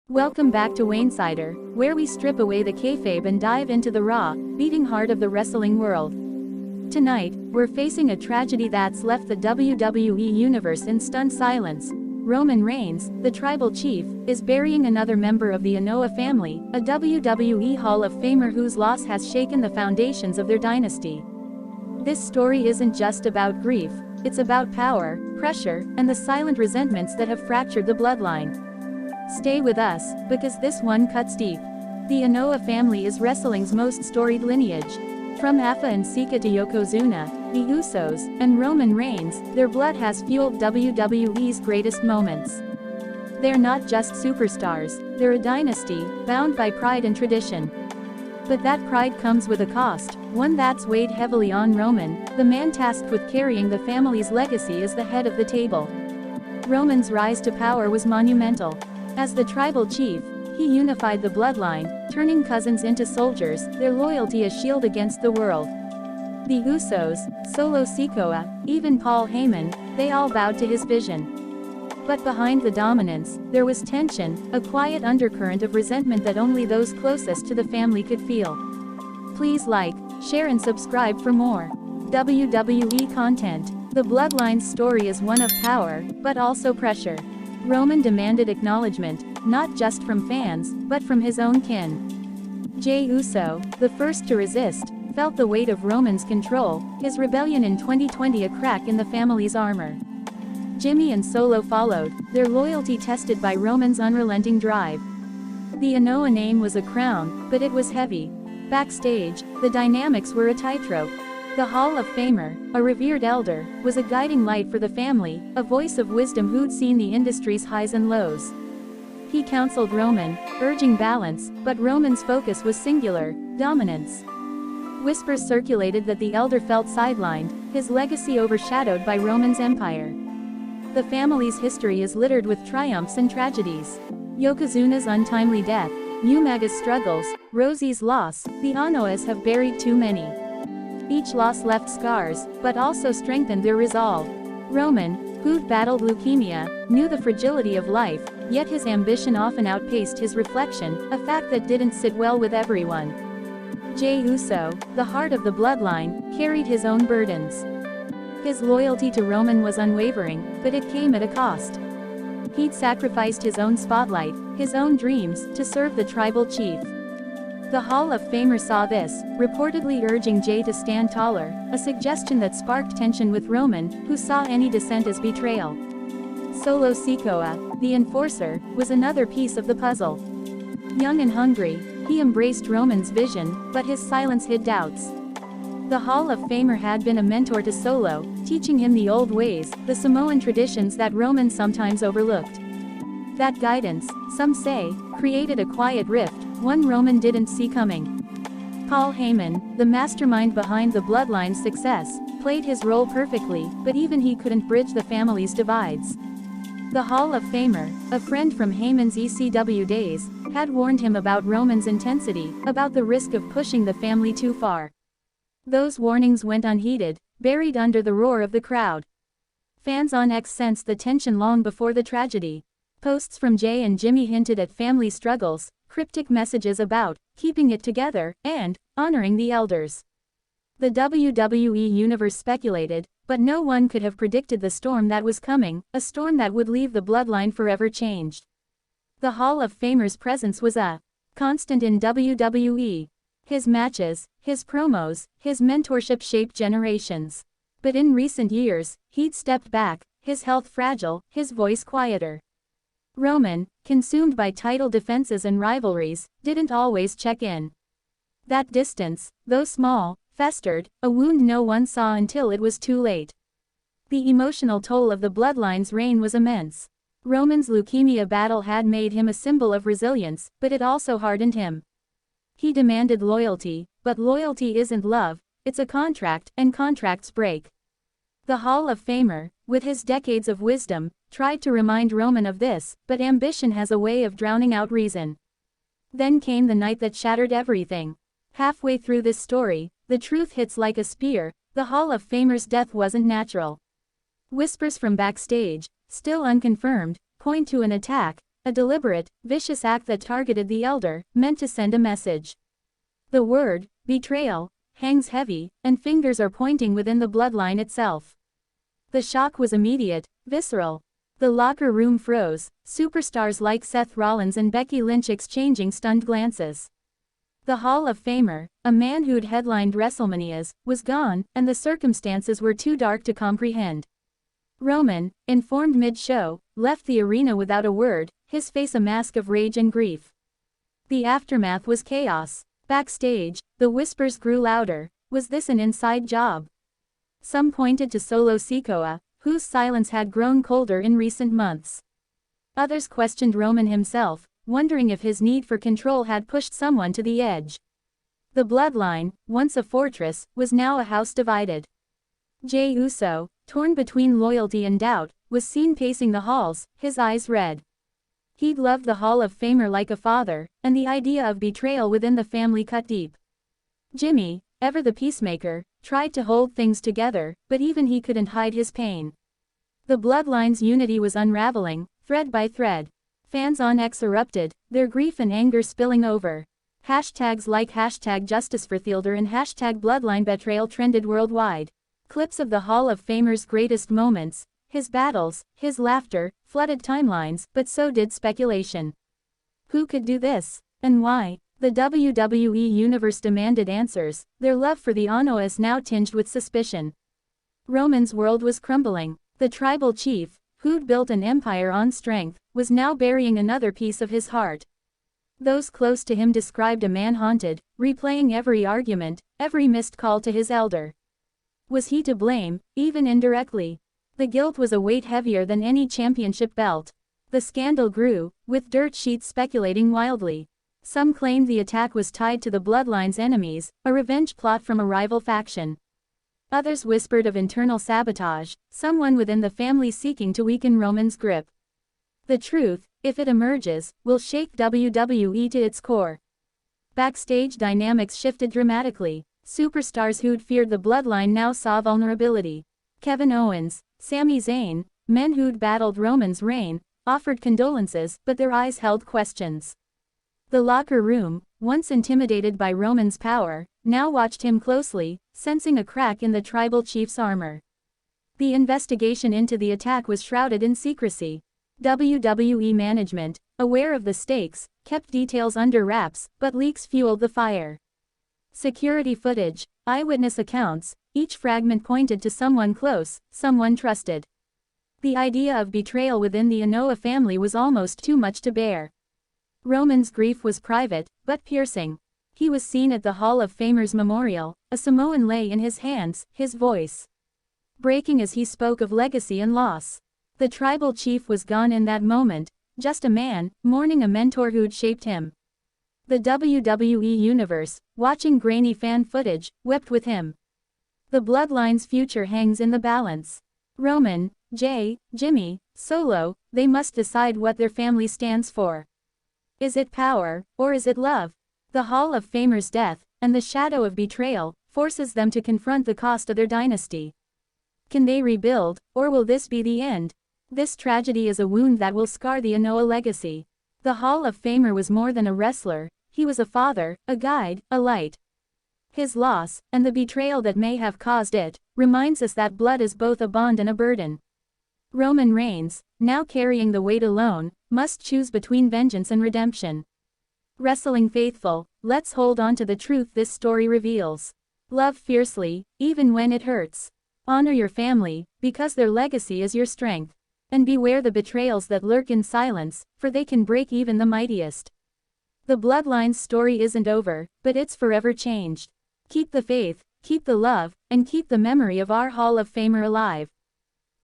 Welcome back to Wainsider, where we strip away the kayfabe and dive into the raw, beating heart of the wrestling world. Tonight, we're facing a tragedy that's left the WWE Universe in stunned silence. Roman Reigns, the tribal chief, is burying another member of the Anoa'i family, a WWE Hall of Famer whose loss has shaken the foundations of their dynasty. This story isn't just about grief, it's about power, pressure, and the silent resentments that have fractured the bloodline. Stay with us, because this one cuts deep. The Anoa'i family is wrestling's most storied lineage. From Afa and Sika to Yokozuna, the Usos, and Roman Reigns, their blood has fueled WWE's greatest moments. They're not just superstars, they're a dynasty, bound by pride and tradition. But that pride comes with a cost, one that's weighed heavily on Roman, the man tasked with carrying the family's legacy as the head of the table. Roman's rise to power was monumental. As the tribal chief, he unified the bloodline, turning cousins into soldiers, their loyalty a shield against the world. The Usos, Solo Sikoa, even Paul Heyman, they all bowed to his vision. But behind the dominance, there was tension, a quiet undercurrent of resentment that only those closest to the family could feel. Please like, share and subscribe for more WWE content. The bloodline's story is one of power, but also pressure. Roman demanded acknowledgement, not just from fans, but from his own kin. Jey Uso, the first to resist, felt the weight of Roman's control, his rebellion in 2020 a crack in the family's armor. Jimmy and Solo followed, their loyalty tested by Roman's unrelenting drive. The Anoa'i name was a crown, but it was heavy. Backstage, the dynamics were a tightrope. The Hall of Famer, a revered elder, was a guiding light for the family, a voice of wisdom who'd seen the industry's highs and lows. He counseled Roman, urging balance, but Roman's focus was singular: dominance. Whispers circulated that the elder felt sidelined, his legacy overshadowed by Roman's empire. The family's history is littered with triumphs and tragedies. Yokozuna's untimely death, Umaga's struggles, Rosie's loss, the Anoa'is have buried too many. Each loss left scars, but also strengthened their resolve. Roman, who'd battled leukemia, knew the fragility of life, yet his ambition often outpaced his reflection, a fact that didn't sit well with everyone. Jey Uso, the heart of the bloodline, carried his own burdens. His loyalty to Roman was unwavering, but it came at a cost. He'd sacrificed his own spotlight, his own dreams, to serve the tribal chief. The Hall of Famer saw this, reportedly urging Jey to stand taller, a suggestion that sparked tension with Roman, who saw any dissent as betrayal. Solo Sikoa, the enforcer, was another piece of the puzzle. Young and hungry, he embraced Roman's vision, but his silence hid doubts. The Hall of Famer had been a mentor to Solo, teaching him the old ways, the Samoan traditions that Roman sometimes overlooked. That guidance, some say, created a quiet rift, one Roman didn't see coming. Paul Heyman, the mastermind behind the bloodline's success, played his role perfectly, but even he couldn't bridge the family's divides. The Hall of Famer, a friend from Heyman's ECW days, had warned him about Roman's intensity, about the risk of pushing the family too far. Those warnings went unheeded, buried under the roar of the crowd. Fans on X sensed the tension long before the tragedy. Posts from Jey and Jimmy hinted at family struggles, cryptic messages about keeping it together and honoring the elders. The WWE Universe speculated, but no one could have predicted the storm that was coming, a storm that would leave the bloodline forever changed. The Hall of Famer's presence was a constant in WWE. His matches, his promos, his mentorship shaped generations. But in recent years, he'd stepped back, his health fragile, his voice quieter. Roman, consumed by title defenses and rivalries, didn't always check in. That distance, though small, festered, a wound no one saw until it was too late. The emotional toll of the bloodline's reign was immense. Roman's leukemia battle had made him a symbol of resilience, but it also hardened him. He demanded loyalty, but loyalty isn't love, it's a contract, and contracts break. The Hall of Famer, with his decades of wisdom, tried to remind Roman of this, but ambition has a way of drowning out reason. Then came the night that shattered everything. Halfway through this story, the truth hits like a spear: the Hall of Famer's death wasn't natural. Whispers from backstage, still unconfirmed, point to an attack, a deliberate, vicious act that targeted the elder, meant to send a message. The word, betrayal, hangs heavy, and fingers are pointing within the bloodline itself. The shock was immediate, visceral. The locker room froze, superstars like Seth Rollins and Becky Lynch exchanging stunned glances. The Hall of Famer, a man who'd headlined WrestleManias, was gone, and the circumstances were too dark to comprehend. Roman, informed mid-show, left the arena without a word, his face a mask of rage and grief. The aftermath was chaos. Backstage, the whispers grew louder. Was this an inside job? Some pointed to Solo Sikoa, whose silence had grown colder in recent months. Others questioned Roman himself, wondering if his need for control had pushed someone to the edge. The bloodline, once a fortress, was now a house divided. Jey Uso, torn between loyalty and doubt, was seen pacing the halls, his eyes red. He'd loved the Hall of Famer like a father, and the idea of betrayal within the family cut deep. Jimmy, ever the peacemaker, tried to hold things together, but even he couldn't hide his pain. The bloodline's unity was unraveling, thread by thread. Fans on X erupted, their grief and anger spilling over. Hashtags like #JusticeForTheelder and #BloodlineBetrayal trended worldwide. Clips of the Hall of Famer's greatest moments, his battles, his laughter, flooded timelines, but so did speculation. Who could do this? And why? The WWE Universe demanded answers, their love for the Usos now tinged with suspicion. Roman's world was crumbling. The tribal chief, who'd built an empire on strength, was now burying another piece of his heart. Those close to him described a man haunted, replaying every argument, every missed call to his elder. Was he to blame, even indirectly? The guilt was a weight heavier than any championship belt. The scandal grew, with dirt sheets speculating wildly. Some claimed the attack was tied to the bloodline's enemies, a revenge plot from a rival faction. Others whispered of internal sabotage, someone within the family seeking to weaken Roman's grip. The truth, if it emerges, will shake WWE to its core. Backstage dynamics shifted dramatically. Superstars who'd feared the bloodline now saw vulnerability. Kevin Owens, Sami Zayn, men who'd battled Roman's reign, offered condolences, but their eyes held questions. The locker room, once intimidated by Roman's power, now watched him closely, sensing a crack in the tribal chief's armor. The investigation into the attack was shrouded in secrecy. WWE management, aware of the stakes, kept details under wraps, but leaks fueled the fire. Security footage, eyewitness accounts, each fragment pointed to someone close, someone trusted. The idea of betrayal within the Uso family was almost too much to bear. Roman's grief was private, but piercing. He was seen at the Hall of Famer's memorial, a Samoan lei in his hands, his voice breaking as he spoke of legacy and loss. The tribal chief was gone in that moment, just a man, mourning a mentor who'd shaped him. The WWE Universe, watching grainy fan footage, wept with him. The bloodline's future hangs in the balance. Roman, Jey, Jimmy, Solo, they must decide what their family stands for. Is it power, or is it love? The Hall of Famer's death, and the shadow of betrayal, forces them to confront the cost of their dynasty. Can they rebuild, or will this be the end? This tragedy is a wound that will scar the Uso legacy. The Hall of Famer was more than a wrestler, he was a father, a guide, a light. His loss, and the betrayal that may have caused it, reminds us that blood is both a bond and a burden. Roman Reigns, now carrying the weight alone, must choose between vengeance and redemption. Wrestling faithful, let's hold on to the truth this story reveals. Love fiercely, even when it hurts. Honor your family, because their legacy is your strength. And beware the betrayals that lurk in silence, for they can break even the mightiest. The bloodline's story isn't over, but it's forever changed. Keep the faith, keep the love, and keep the memory of our Hall of Famer alive.